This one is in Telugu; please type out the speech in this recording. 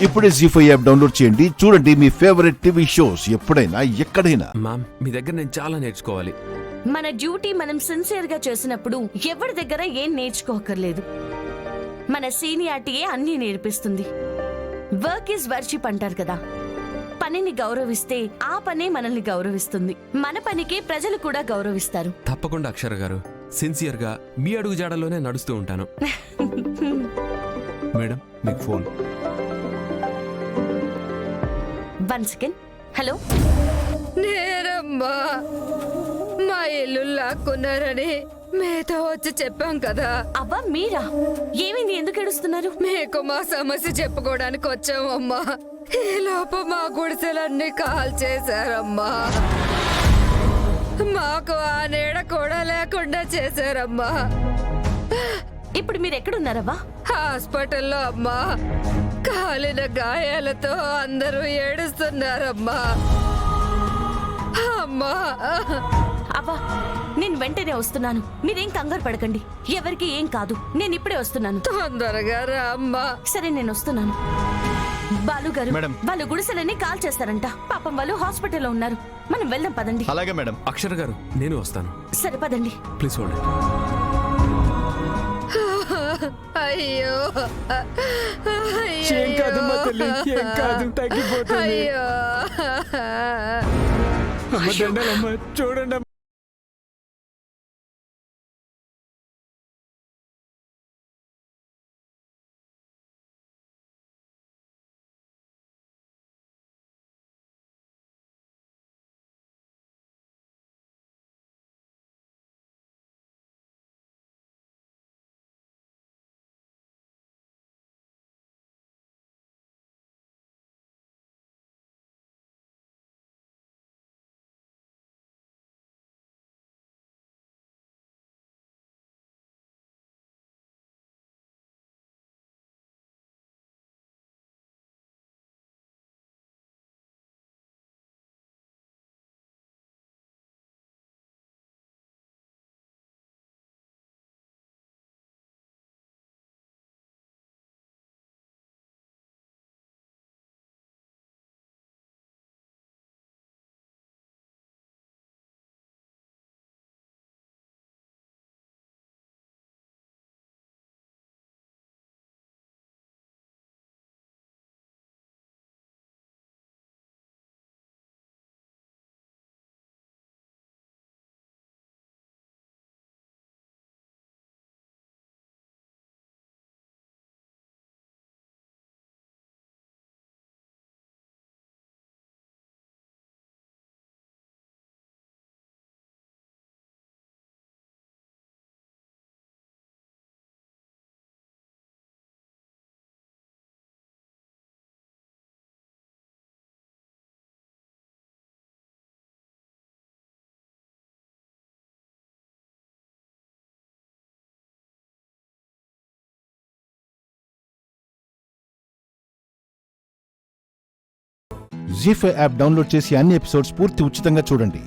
ఇప్పుడే జీ5 యాప్ డౌన్లోడ్ చేయండి. చూడండి మీ ఫేవరెట్ టీవీ షోస్ ఎప్పుడైనా ఎక్కడైనా. మ్యామ్, మీ దగ్గర నేను చాలా నేర్చుకోవాలి. మన డ్యూటీ మనం సిన్సియర్ గా చేసినప్పుడు ఎవరి దగ్గర ఏం నేర్చుకోకర్లేదు. మన సీనియారిటీయే అన్నీ నేర్పిస్తుంది. వర్క్ ఈజ్ వర్షిప్ అంటారు కదా. పనిని గౌరవిస్తే ఆ పనే మనల్ని గౌరవిస్తుంది. మన పనికి ప్రజలు కూడా గౌరవిస్తారు. తప్పకుండా అక్షర గారు, సిన్సియర్ గా మీ అడుగు జాడలోనే నడుస్తూ ఉంటాను. మేడం, మీకు ఫోన్. 1 సెకండ్. హలో. నేనమ్మా, మా ఇల్లు లాక్కున్నారని మీతో వచ్చి చెప్పాం కదా. అబ్బా మీరా? ఏమైంది? ఎందుకు ఏడుస్తున్నారు? మీకు మా సమస్య చెప్పుకోవడానికి వచ్చామమ్మా. ఈ లోపు మా గుడిసెలన్నీ కాల్ చేశారమ్మా. మాకు ఆ నీడ కూడా లేకుండా చేశారమ్మా. ఇప్పుడు మీరు ఎక్కడున్నారవ్వా? హాస్పిటల్లో అమ్మా. కాలిన గాయాలతో అందరూ ఏడుస్తున్నారమ్మా. అమ్మా, అవ్వా నేను వెంటనే వస్తున్నాను. మీరేం కంగారు పడకండి. ఎవరికి ఏం కాదు. నేను ఇప్పుడే వస్తున్నాను. తొందరగా రా అమ్మా. సరే, నేను వస్తున్నాను. బాలు గారు, మేడం. వాళ్ళు గుడిసెలన్నీ కాల్ చేస్తారంట. పాపం వాళ్ళు హాస్పిటల్లో ఉన్నారు. మనం వెళ్దాం పదండి. అలాగే మేడం. అక్షర గారు, నేను వస్తాను. సరే పదండి. Please hold. అయ్యో, ఏం కాదమ్మా తల్లి, ఏం కాదు, తగ్గిపోతుంది. అయ్యో, అమ్మ దండాలమ్మ, చూడండి. జీ5 యాప్ డౌన్లోడ్ చేసి అన్ని ఎపిసోడ్స్ పూర్తి ఉచితంగా చూడండి.